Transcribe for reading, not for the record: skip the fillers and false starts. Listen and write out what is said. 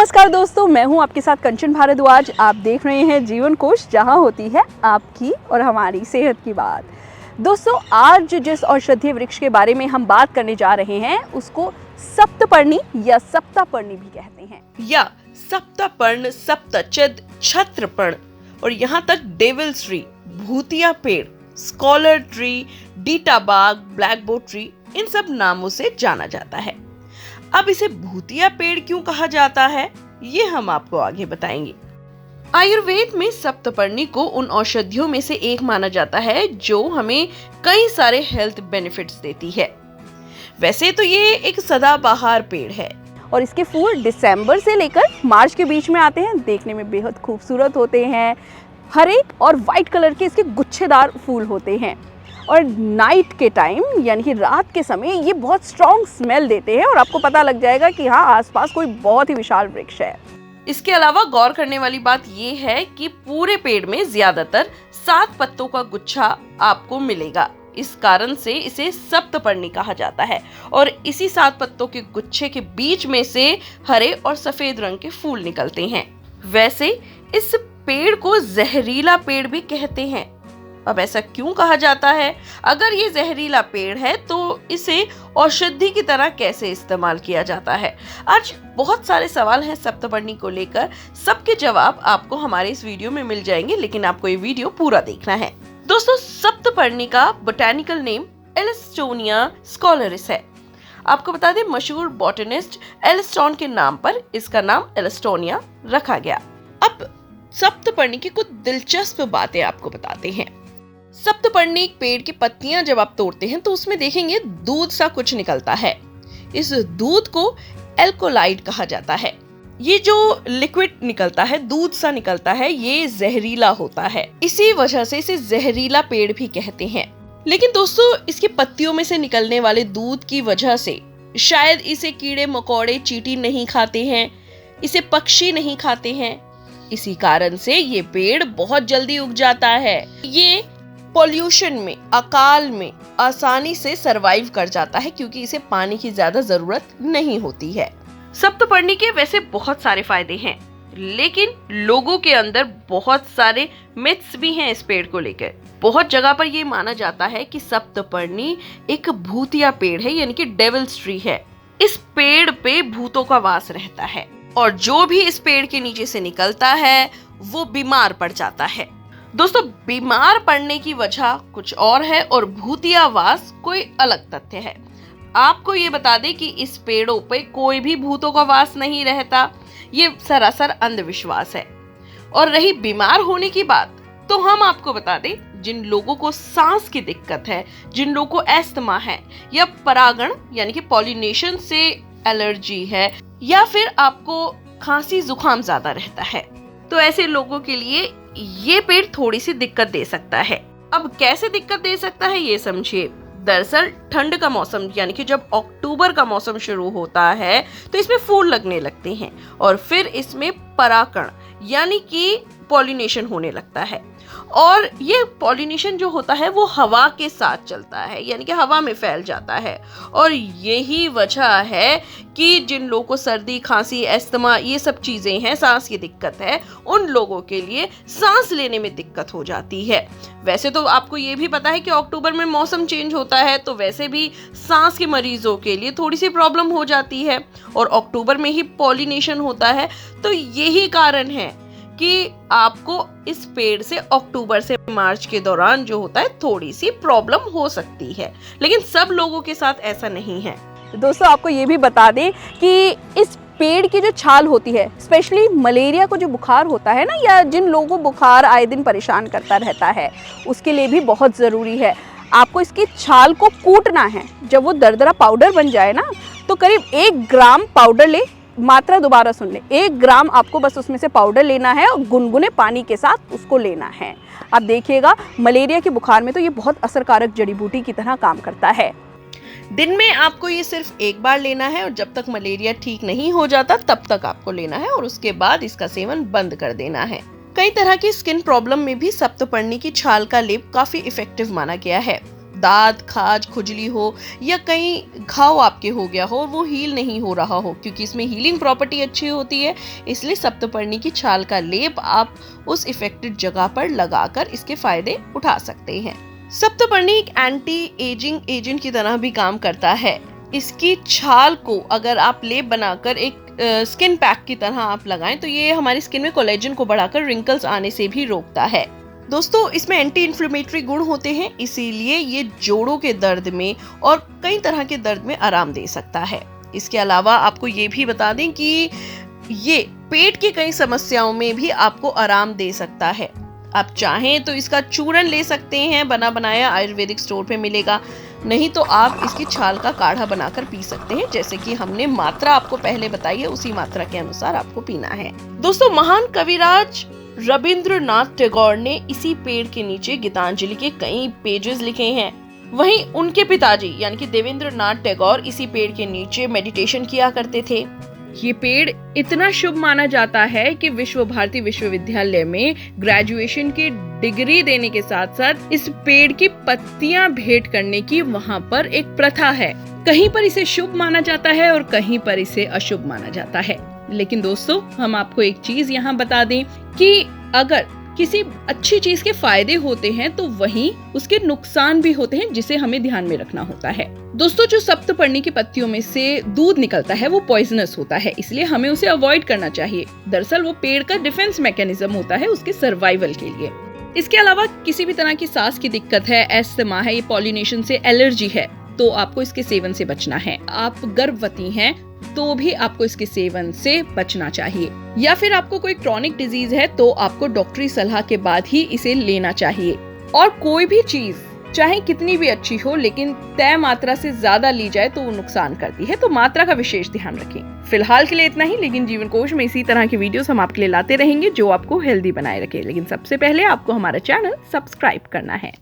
नमस्कार दोस्तों, मैं हूं आपके साथ कंचन भारद्वाज। आप देख रहे हैं जीवन कोश, जहां होती है आपकी और हमारी सेहत की बात। दोस्तों, आज जिस औषधीय वृक्ष के बारे में हम बात करने जा रहे हैं उसको सप्तपर्णी या सप्तापर्णी भी कहते हैं, या सप्तपर्ण, सप्तचिद, छत्रपर्ण और यहाँ तक डेविल्स ट्री, भूतिया पेड़, स्कॉलर ट्री, डीटाबाग, ब्लैकबोर्ड ट्री, इन सब नामों से जाना जाता है। अब इसे भूतिया पेड़ क्यों कहा जाता है, ये हम आपको आगे बताएंगे। आयुर्वेद में सप्तपर्णी को उन औषधियों में से एक माना जाता है जो हमें कई सारे हेल्थ बेनिफिट्स देती है। वैसे तो ये एक सदाबहार पेड़ है और इसके फूल दिसंबर से लेकर मार्च के बीच में आते हैं। देखने में बेहद खूबसूरत होते हैं। हरे और वाइट कलर के इसके गुच्छेदार फूल होते हैं और नाइट के टाइम यानी कि रात के समय ये बहुत स्ट्रॉन्ग स्मेल देते हैं और आपको पता लग जाएगा कि हाँ, आसपास कोई बहुत ही विशाल वृक्ष है। इसके अलावा गौर करने वाली बात ये है कि पूरे पेड़ में ज्यादातर 7 पत्तों का गुच्छा आपको मिलेगा। इस कारण से इसे सप्तपर्णी कहा जाता है और इसी 7 पत्तों के गुच्छे के बीच में से हरे और सफेद रंग के फूल निकलते हैं। वैसे इस पेड़ को जहरीला पेड़ भी कहते हैं। अब ऐसा क्यों कहा जाता है? अगर ये जहरीला पेड़ है तो इसे औषधि की तरह कैसे इस्तेमाल किया जाता है? आज बहुत सारे सवाल हैं सप्तपर्णी को लेकर। सबके जवाब आपको हमारे इस वीडियो में मिल जाएंगे, लेकिन आपको ये वीडियो पूरा देखना है। दोस्तों, सप्तपर्णी का बोटैनिकल नेम एलिस्टोनिया स्कॉलरिस है। आपको बता दें, मशहूर बॉटनिस्ट एलिस्टोन के नाम पर इसका नाम एलिस्टोनिया रखा गया। अब सप्तपर्णी की कुछ दिलचस्प बातें आपको बताते हैं। सप्तपर्णी पेड़ की पत्तियां जब आप तोड़ते हैं तो उसमें देखेंगे दूध सा कुछ निकलता है। इस दूध को एल्कोलाइड कहा जाता है। ये जो लिक्विड निकलता है, दूध सा निकलता है, ये जहरीला होता है। इसी वजह से इसे जहरीला पेड़ भी कहते हैं। लेकिन दोस्तों, इसकी पत्तियों में से निकलने वाले दूध की वजह से शायद इसे कीड़े मकोड़े चींटी नहीं खाते हैं, इसे पक्षी नहीं खाते हैं। इसी कारण से ये पेड़ बहुत जल्दी उग जाता है। ये पॉल्यूशन में, अकाल में आसानी से सरवाइव कर जाता है क्योंकि इसे पानी की ज्यादा जरूरत नहीं होती है। सप्तपर्णी के वैसे बहुत सारे फायदे हैं, लेकिन लोगों के अंदर बहुत सारे मिथ्स भी हैं इस पेड़ को लेकर। बहुत जगह पर यह माना जाता है कि सप्तपर्णी एक भूतिया पेड़ है, यानी कि डेविल्स ट्री है। इस पेड़ पे भूतों का वास रहता है और जो भी इस पेड़ के नीचे से निकलता है वो बीमार पड़ जाता है। दोस्तों, बीमार पड़ने की वजह कुछ और है और भूतियावास कोई अलग तथ्य है। आपको ये बता दें कि इस पेड़ों पे कोई भी भूतों का वास नहीं रहता। ये सरासर अंधविश्वास है। और रही बीमार होने की बात, तो हम आपको बता दें, जिन लोगों को सांस की दिक्कत है, जिन लोगों को एस्थमा है या परागण यानी कि पॉलिनेशन से एलर्जी है, या फिर आपको खांसी जुकाम ज्यादा रहता है, तो ऐसे लोगों के लिए ये पेड़ थोड़ी सी दिक्कत दे सकता है। अब कैसे दिक्कत दे सकता है ये समझिए। दरअसल ठंड का मौसम यानी कि जब अक्टूबर का मौसम शुरू होता है तो इसमें फूल लगने लगते हैं और फिर इसमें परागण यानी कि पॉलिनेशन होने लगता है। और ये पॉलिनेशन जो होता है वो हवा के साथ चलता है, यानी कि हवा में फैल जाता है। और यही वजह है कि जिन लोगों को सर्दी, खांसी, एस्थमा ये सब चीजें हैं, सांस की दिक्कत है, उन लोगों के लिए सांस लेने में दिक्कत हो जाती है। वैसे तो आपको ये भी पता है कि अक्टूबर में मौसम चेंज होता है, तो वैसे भी सांस के मरीजों के लिए थोड़ी सी प्रॉब्लम हो जाती है और अक्टूबर में ही पॉलिनेशन होता है। तो यही कारण है कि आपको इस पेड़ से अक्टूबर से मार्च के दौरान जो होता है थोड़ी सी प्रॉब्लम हो सकती है, लेकिन सब लोगों के साथ ऐसा नहीं है। दोस्तों, आपको ये भी बता दें कि इस पेड़ की जो छाल होती है, स्पेशली मलेरिया को जो बुखार होता है ना, या जिन लोगों को बुखार आए दिन परेशान करता रहता है, उसके लिए भी बहुत ज़रूरी है। आपको इसकी छाल को कूटना है। जब वो दरदरा पाउडर बन जाए ना, तो करीब 1 ग्राम पाउडर ले। मात्रा दोबारा सुन ले, 1 ग्राम आपको बस उसमें से पाउडर लेना है और गुनगुने पानी के साथ उसको लेना है। आप देखिएगा, मलेरिया के बुखार में तो ये बहुत असरकारक जड़ी बूटी की तरह काम करता है। दिन में आपको ये सिर्फ 1 बार लेना है और जब तक मलेरिया ठीक नहीं हो जाता तब तक आपको लेना है और उसके बाद इसका सेवन बंद कर देना है। कई तरह की स्किन प्रॉब्लम में भी सप्तपर्णी की छाल का लेप काफी इफेक्टिव माना गया है। दाद, खाज, खुजली हो या कहीं घाव आपके हो गया हो और वो हील नहीं हो रहा हो, क्योंकि इसमें हीलिंग प्रॉपर्टी अच्छी होती है, इसलिए सप्तपर्णी की छाल का लेप आप उस इफेक्टेड जगह पर लगाकर इसके फायदे उठा सकते हैं। सप्तपर्णी एक एंटी एजिंग एजेंट की तरह भी काम करता है। इसकी छाल को अगर आप लेप बनाकर एक स्किन पैक की तरह आप लगाएं तो ये हमारी स्किन में कोलेजन को बढ़ाकर रिंकल्स आने से भी रोकता है। दोस्तों, इसमें एंटी इन्फ्लेमेटरी गुण होते हैं, इसीलिए ये जोड़ों के दर्द में और कई तरह के दर्द में आराम दे सकता है। इसके अलावा आपको ये भी बता दें कि ये पेट की कई समस्याओं में भी आपको आराम दे सकता है। आप चाहें तो इसका चूरन ले सकते हैं, बना बनाया आयुर्वेदिक स्टोर पे मिलेगा, नहीं तो आप इसकी छाल का काढ़ा बनाकर पी सकते हैं, जैसे कि हमने मात्रा आपको पहले बताई है उसी मात्रा के अनुसार आपको पीना है। दोस्तों, महान कविराज रविंद्रनाथ टैगोर ने इसी पेड़ के नीचे गीतांजलि के कई पेजेस लिखे हैं। वहीं उनके पिताजी यानी कि देवेंद्रनाथ टैगोर इसी पेड़ के नीचे मेडिटेशन किया करते थे। ये पेड़ इतना शुभ माना जाता है कि विश्व भारती विश्वविद्यालय में ग्रेजुएशन की डिग्री देने के साथ साथ इस पेड़ की पत्तियां भेंट करने की वहां पर एक प्रथा है। कहीं पर इसे शुभ माना जाता है और कहीं पर इसे अशुभ माना जाता है। लेकिन दोस्तों, हम आपको एक चीज यहाँ बता दें कि अगर किसी अच्छी चीज के फायदे होते हैं तो वहीं उसके नुकसान भी होते हैं, जिसे हमें ध्यान में रखना होता है। दोस्तों, जो सप्तपर्णी की पत्तियों में से दूध निकलता है वो पॉइजनस होता है, इसलिए हमें उसे अवॉइड करना चाहिए। दरअसल वो पेड़ का डिफेंस मैकेनिज्म होता है उसके सर्वाइवल के लिए। इसके अलावा किसी भी तरह की सांस की दिक्कत है, एस्थमा है, ये पॉलिनेशन से एलर्जी है, तो आपको इसके सेवन से बचना है। आप गर्भवती हैं तो भी आपको इसके सेवन से बचना चाहिए, या फिर आपको कोई क्रॉनिक डिजीज है तो आपको डॉक्टरी सलाह के बाद ही इसे लेना चाहिए। और कोई भी चीज चाहे कितनी भी अच्छी हो, लेकिन तय मात्रा से ज्यादा ली जाए तो वो नुकसान करती है, तो मात्रा का विशेष ध्यान रखें। फिलहाल के लिए इतना ही, लेकिन जीवन कोश में इसी तरह की वीडियोस हम आपके लिए लाते रहेंगे जो आपको हेल्दी बनाए रखे। लेकिन सबसे पहले आपको हमारा चैनल सब्सक्राइब करना है।